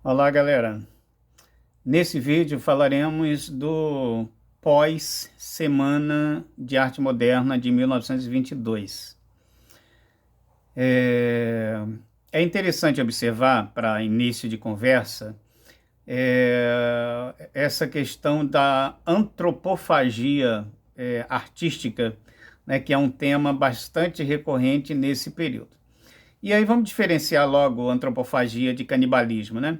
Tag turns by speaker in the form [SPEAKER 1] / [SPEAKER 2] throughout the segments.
[SPEAKER 1] Olá, galera. Nesse vídeo falaremos do pós-Semana de Arte Moderna de 1922. É, é interessante observar, para início de conversa, essa questão da antropofagia artística, né, que é um tema bastante recorrente nesse período. E aí vamos diferenciar logo antropofagia de canibalismo, né?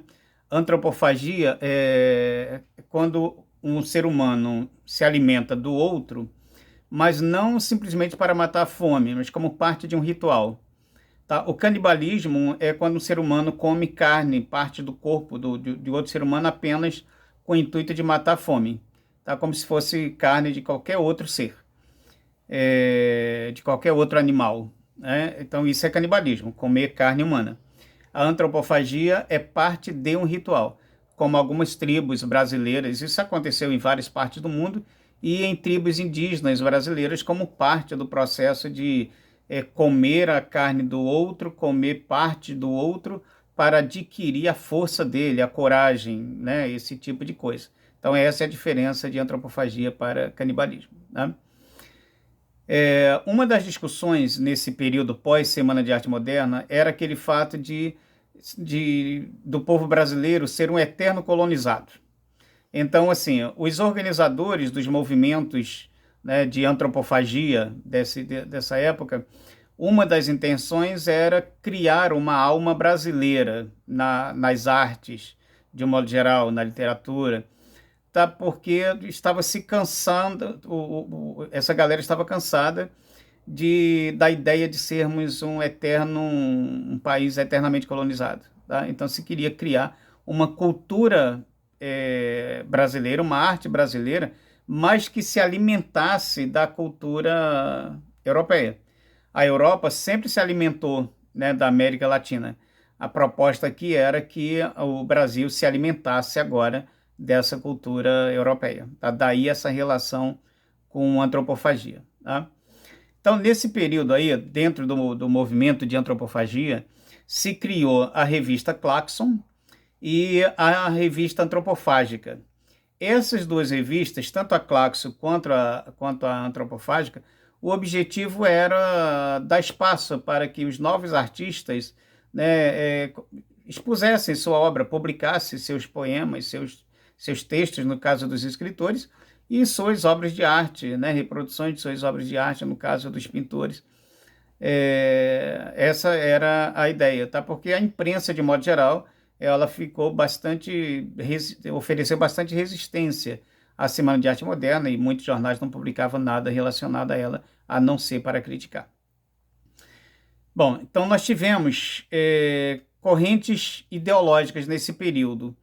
[SPEAKER 1] Antropofagia é quando um ser humano se alimenta do outro, mas não simplesmente para matar a fome, mas como parte de um ritual. Tá? O canibalismo é quando um ser humano come carne, parte do corpo de outro ser humano apenas com o intuito de matar a fome. Tá? Como se fosse carne de qualquer outro ser, de qualquer outro animal. Né? Então isso é canibalismo, comer carne humana. A antropofagia é parte de um ritual, como algumas tribos brasileiras, isso aconteceu em várias partes do mundo, e em tribos indígenas brasileiras, como parte do processo de comer a carne do outro, comer parte do outro, para adquirir a força dele, a coragem, né? Esse tipo de coisa. Então, essa é a diferença de antropofagia para canibalismo. Né? Uma das discussões nesse período pós-Semana de Arte Moderna era aquele fato do povo brasileiro ser um eterno colonizado. Então, assim, os organizadores dos movimentos, né, de antropofagia dessa época, uma das intenções era criar uma alma brasileira nas artes, de um modo geral, na literatura, tá? Porque estava se cansando, essa galera estava cansada da ideia de sermos um país eternamente colonizado. Tá? Então se queria criar uma cultura brasileira, uma arte brasileira, mas que se alimentasse da cultura europeia. A Europa sempre se alimentou, né, da América Latina. A proposta aqui era que o Brasil se alimentasse agora dessa cultura europeia. Tá? Daí essa relação com a antropofagia. Tá? Então, nesse período aí, dentro do movimento de antropofagia, se criou a revista Claxon e a revista Antropofágica. Essas duas revistas, tanto a Claxon quanto a Antropofágica, o objetivo era dar espaço para que os novos artistas, né, expusessem sua obra, publicassem seus poemas, seus textos, no caso dos escritores, e suas obras de arte, né, reproduções de suas obras de arte, no caso dos pintores. Essa era a ideia, tá? Porque a imprensa, de modo geral, ela ofereceu bastante resistência à Semana de Arte Moderna e muitos jornais não publicavam nada relacionado a ela, a não ser para criticar. Bom, então nós tivemos correntes ideológicas nesse período.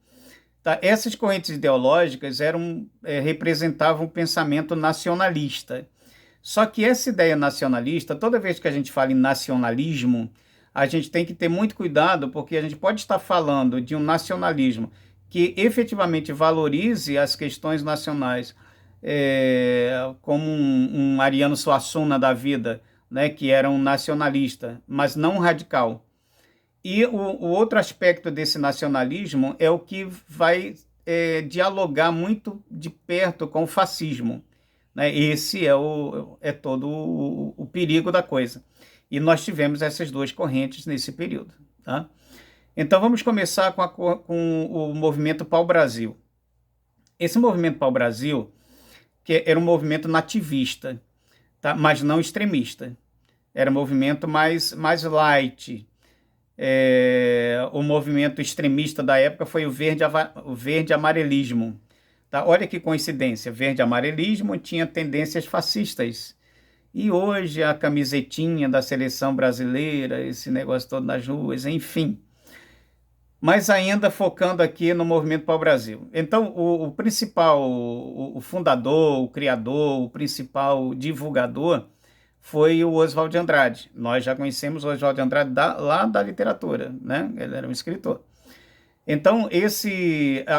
[SPEAKER 1] Tá? Essas correntes ideológicas representavam um pensamento nacionalista. Só que essa ideia nacionalista, toda vez que a gente fala em nacionalismo, a gente tem que ter muito cuidado, porque a gente pode estar falando de um nacionalismo que efetivamente valorize as questões nacionais, como um Ariano Suassuna da vida, né, que era um nacionalista, mas não um radical. E o outro aspecto desse nacionalismo é o que vai dialogar muito de perto com o fascismo. Né? Esse é todo o perigo da coisa. E nós tivemos essas duas correntes nesse período. Tá? Então vamos começar com o movimento Pau-Brasil. Esse movimento Pau-Brasil, que era um movimento nativista, tá? Mas não extremista. Era um movimento mais light. O movimento extremista da época foi o verde-amarelismo. Tá? Olha que coincidência, verde-amarelismo tinha tendências fascistas. E hoje a camisetinha da seleção brasileira, esse negócio todo nas ruas, enfim. Mas ainda focando aqui no movimento Pau-Brasil. Então, o principal, o fundador, o criador, o principal divulgador foi o Oswald de Andrade. Nós já conhecemos o Oswald de Andrade lá da literatura, né? Ele era um escritor. Então,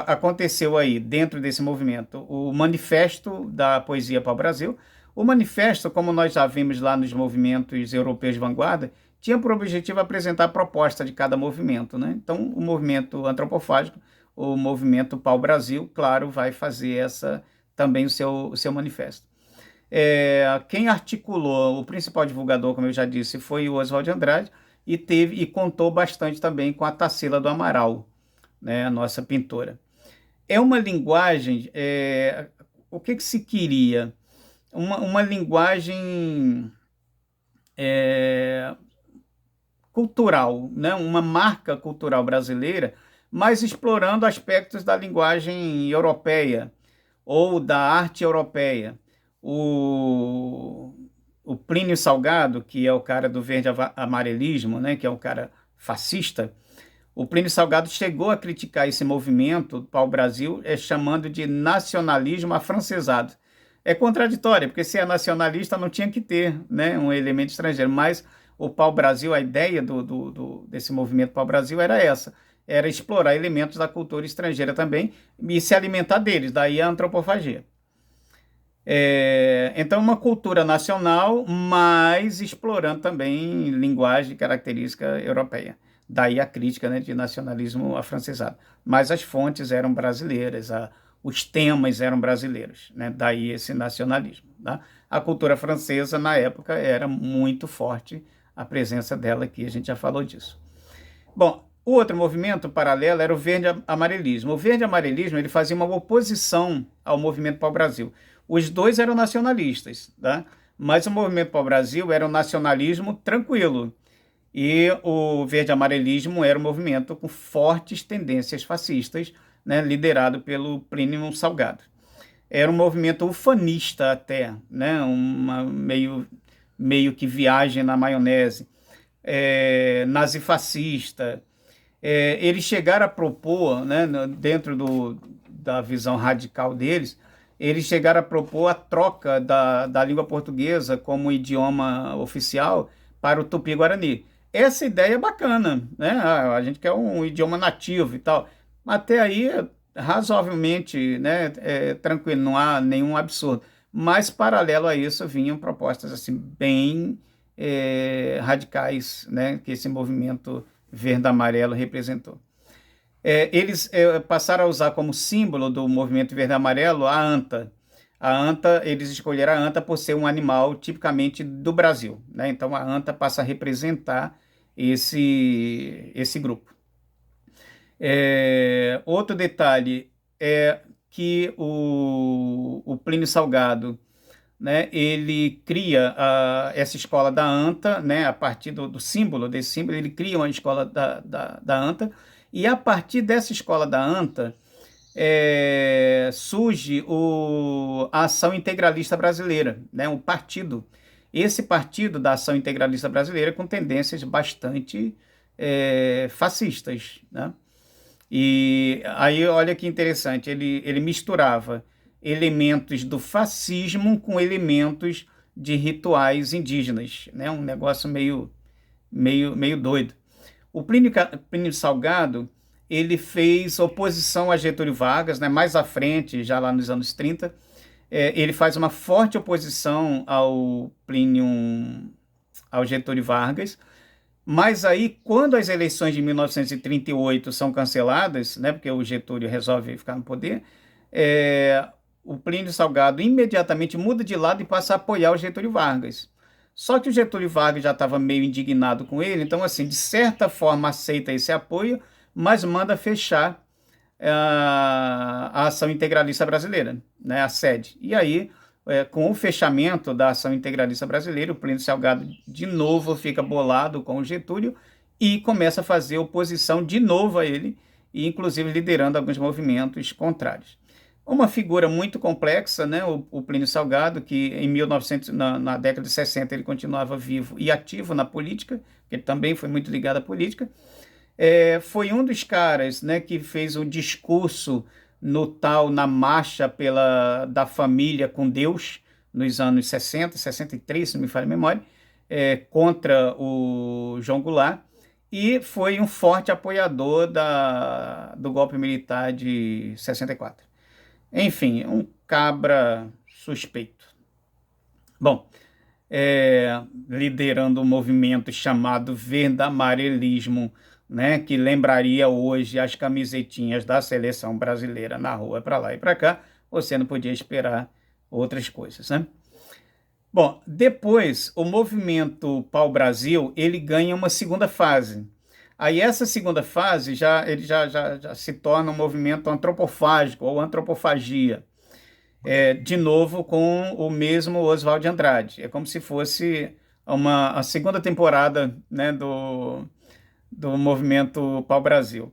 [SPEAKER 1] aconteceu aí, dentro desse movimento, o Manifesto da Poesia para o Brasil. O manifesto, como nós já vimos lá nos movimentos europeus de vanguarda, tinha por objetivo apresentar a proposta de cada movimento, né? Então, o movimento antropofágico, o movimento Pau-Brasil, claro, vai fazer também o seu manifesto. Quem articulou, o principal divulgador, como eu já disse, foi o Oswald de Andrade, e contou bastante também com a Tarsila do Amaral, né, a nossa pintora. É uma linguagem, o que se queria? Uma linguagem cultural, né? Uma marca cultural brasileira, mas explorando aspectos da linguagem europeia ou da arte europeia. O, o Plínio Salgado, que é o cara do verde amarelismo, né? Que é um cara fascista, o Plínio Salgado chegou a criticar esse movimento do pau-brasil, chamando de nacionalismo afrancesado. É contraditório, porque se é nacionalista não tinha que ter, né, um elemento estrangeiro, mas o pau-brasil, a ideia desse movimento pau-brasil era essa, era explorar elementos da cultura estrangeira também e se alimentar deles, daí a antropofagia. Então, uma cultura nacional, mas explorando também linguagem característica europeia. Daí a crítica, né, de nacionalismo afrancesado. Mas as fontes eram brasileiras, os temas eram brasileiros, né? Daí esse nacionalismo. Tá? A cultura francesa, na época, era muito forte, a presença dela aqui, a gente já falou disso. Bom, o outro movimento paralelo era o verde-amarelismo. O verde-amarelismo ele fazia uma oposição ao movimento pau-brasil. Os dois eram nacionalistas, tá? Mas o movimento pau-brasil era um nacionalismo tranquilo. E o verde-amarelismo era um movimento com fortes tendências fascistas, né, liderado pelo Plínio Salgado. Era um movimento ufanista até, né, meio que viagem na maionese, nazifascista. Eles chegaram a propor, né, dentro da visão radical deles, eles chegaram a propor a troca da língua portuguesa como idioma oficial para o Tupi-Guarani. Essa ideia é bacana, né? A gente quer um idioma nativo e tal. Até aí, razoavelmente, né, tranquilo, não há nenhum absurdo. Mas, paralelo a isso, vinham propostas assim, bem radicais, né, que esse movimento verde-amarelo representou. Eles passaram a usar como símbolo do movimento verde-amarelo a anta. A anta, eles escolheram a anta por ser um animal tipicamente do Brasil, né? Então a anta passa a representar esse grupo. Outro detalhe é que o Plínio Salgado, né, ele cria essa escola da anta, né, a partir do símbolo, desse símbolo, ele cria uma escola da anta, e a partir dessa escola da anta surge a Ação Integralista Brasileira, né, um partido. Esse partido da Ação Integralista Brasileira com tendências bastante fascistas, né? E aí, olha que interessante, ele misturava elementos do fascismo com elementos de rituais indígenas, né? Um negócio meio doido. O Plínio Salgado, ele fez oposição a Getúlio Vargas, né? Mais à frente, já lá nos anos 30, ele faz uma forte oposição ao Getúlio Vargas, mas aí, quando as eleições de 1938 são canceladas, né, porque o Getúlio resolve ficar no poder, o Plínio Salgado imediatamente muda de lado e passa a apoiar o Getúlio Vargas. Só que o Getúlio Vargas já estava meio indignado com ele, então, assim, de certa forma aceita esse apoio, mas manda fechar a Ação Integralista Brasileira, né, a sede. E aí, com o fechamento da Ação Integralista Brasileira, o Plínio Salgado de novo fica bolado com o Getúlio e começa a fazer oposição de novo a ele, e inclusive liderando alguns movimentos contrários. Uma figura muito complexa, né, o Plínio Salgado, que em 1900, na década de 60 ele continuava vivo e ativo na política, que ele também foi muito ligado à política, foi um dos caras, né, que fez um discurso na marcha da família com Deus, nos anos 60, 63, se não me falha a memória, contra o João Goulart, e foi um forte apoiador do golpe militar de 64. Enfim, um cabra suspeito. Bom, liderando um movimento chamado Verde-Amarelismo, né, que lembraria hoje as camisetinhas da seleção brasileira na rua, para lá e para cá. Você não podia esperar outras coisas, né? Bom, depois o movimento pau-brasil ele ganha uma segunda fase. Aí essa segunda fase ele já se torna um movimento antropofágico ou antropofagia. De novo com o mesmo Oswald de Andrade. É como se fosse a segunda temporada, né, do movimento pau-brasil.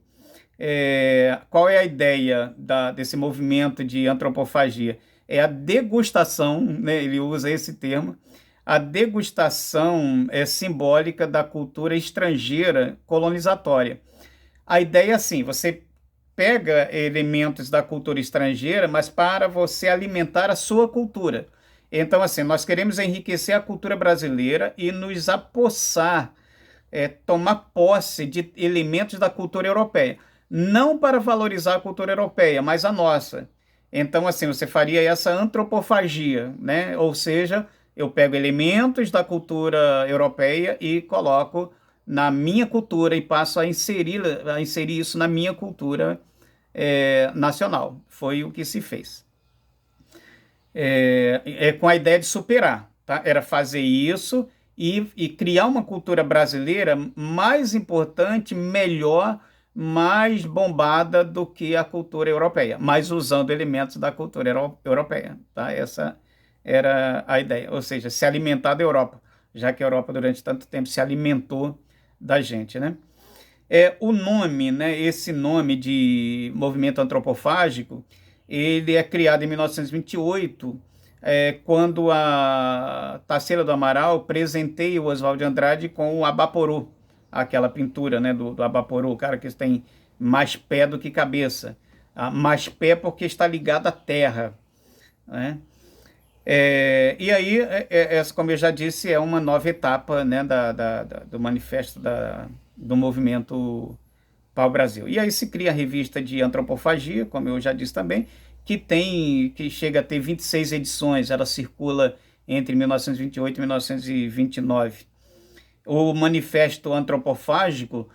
[SPEAKER 1] Qual é a ideia desse movimento de antropofagia? É a degustação, né, ele usa esse termo, a degustação simbólica da cultura estrangeira colonizatória. A ideia é assim, você pega elementos da cultura estrangeira, mas para você alimentar a sua cultura. Então, assim, nós queremos enriquecer a cultura brasileira e nos apossar, tomar posse de elementos da cultura europeia. Não para valorizar a cultura europeia, mas a nossa. Então, assim, você faria essa antropofagia, né? Ou seja, eu pego elementos da cultura europeia e coloco na minha cultura e passo a inserir isso na minha cultura nacional. Foi o que se fez. Com a ideia de superar, tá? Era fazer isso e criar uma cultura brasileira mais importante, melhor, mais bombada do que a cultura europeia, mas usando elementos da cultura europeia, tá? Essa era a ideia, ou seja, se alimentar da Europa, já que a Europa durante tanto tempo se alimentou da gente, né? O nome, né, esse nome de movimento antropofágico, ele é criado em 1928, quando a Tarsila do Amaral presenteia o Oswald de Andrade com o Abaporô, aquela pintura, né, do Abaporô, o cara que tem mais pé do que cabeça. Mais pé porque está ligado à terra, né? E aí, essa, como eu já disse, é uma nova etapa, né, do manifesto do movimento pau-brasil. E aí se cria a revista de antropofagia, como eu já disse também, que chega a ter 26 edições, ela circula entre 1928 e 1929. O manifesto antropofágico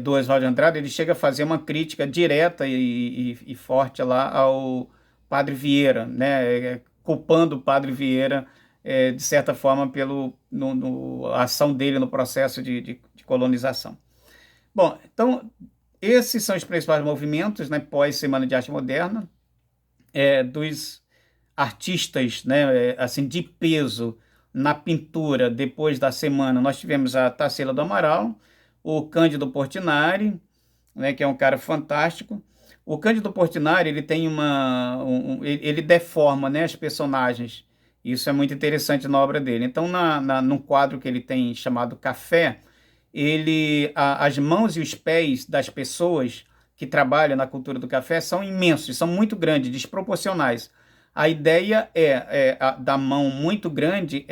[SPEAKER 1] do Oswald de Andrade, ele chega a fazer uma crítica direta e forte lá ao Padre Vieira, né, culpando o Padre Vieira, de certa forma, pela ação dele no processo de colonização. Bom, então, esses são os principais movimentos, né, pós-Semana de Arte Moderna, dos artistas, né, assim, de peso na pintura depois da semana. Nós tivemos a Tarsila do Amaral, o Cândido Portinari, né, que é um cara fantástico. O Cândido Portinari, ele tem ele deforma, né, as personagens. Isso é muito interessante na obra dele. Então, num quadro que ele tem chamado Café, as mãos e os pés das pessoas que trabalham na cultura do café são imensos, são muito grandes, desproporcionais. A ideia da mão muito grande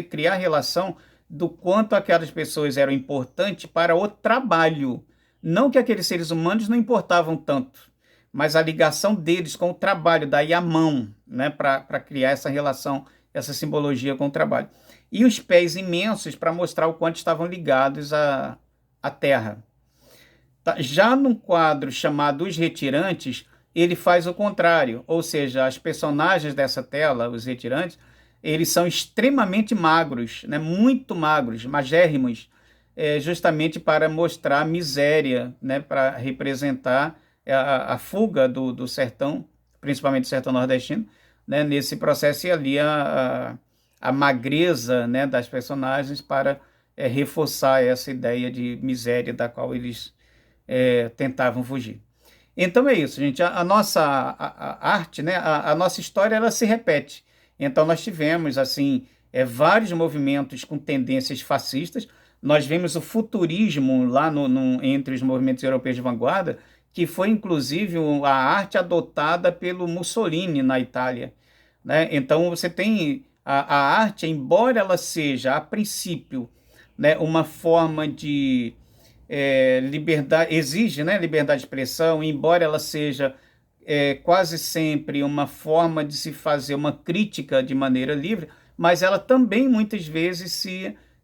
[SPEAKER 1] criar relação do quanto aquelas pessoas eram importantes para o trabalho. Não que aqueles seres humanos não importavam tanto, mas a ligação deles com o trabalho, daí a mão, né, para criar essa relação, essa simbologia com o trabalho. E os pés imensos para mostrar o quanto estavam ligados à terra. Já num quadro chamado Os Retirantes, ele faz o contrário, ou seja, as personagens dessa tela, os retirantes, eles são extremamente magros, né, muito magros, magérrimos, justamente para mostrar a miséria, né, para representar a fuga do sertão, principalmente do sertão nordestino, né, nesse processo, e ali a magreza, né, das personagens para reforçar essa ideia de miséria da qual eles tentavam fugir. Então é isso, gente. A nossa arte, né, a nossa história, ela se repete. Então nós tivemos assim vários movimentos com tendências fascistas. Nós vemos o futurismo lá entre os movimentos europeus de vanguarda, que foi inclusive a arte adotada pelo Mussolini na Itália, né? Então você tem a arte, embora ela seja a princípio, né, uma forma de liberdade, exige, né, liberdade de expressão, embora ela seja quase sempre uma forma de se fazer uma crítica de maneira livre, mas ela também muitas vezes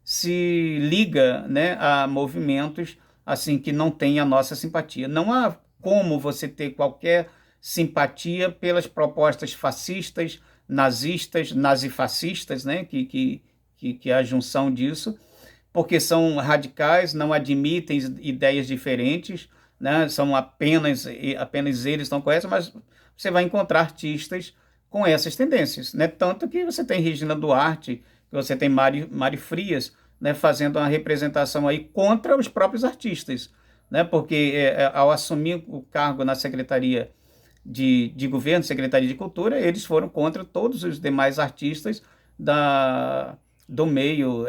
[SPEAKER 1] se liga, né, a movimentos assim que não têm a nossa simpatia. Não há como você ter qualquer simpatia pelas propostas fascistas, nazistas, nazifascistas, né, que é a junção disso, porque são radicais, não admitem ideias diferentes, né, são apenas eles não conhecem, mas você vai encontrar artistas com essas tendências, né? Tanto que você tem Regina Duarte, que você tem Mari Frias, né, fazendo uma representação aí contra os próprios artistas, né? Porque ao assumir o cargo na Secretaria de Governo, Secretaria de Cultura, eles foram contra todos os demais artistas do meio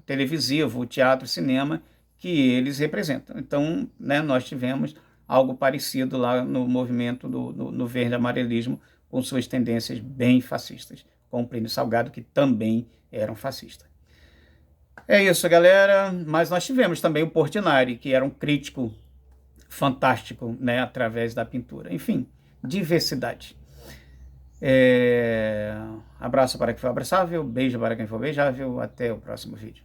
[SPEAKER 1] televisivo, teatro, cinema, que eles representam. Então, né, nós tivemos algo parecido lá no movimento no verde amarelismo, com suas tendências bem fascistas, com o Plínio Salgado, que também era um fascista. É isso, galera. Mas nós tivemos também o Portinari, que era um crítico fantástico, né, através da pintura. Enfim, diversidade. Abraço para quem for abraçável, beijo para quem for beijável. Até o próximo vídeo.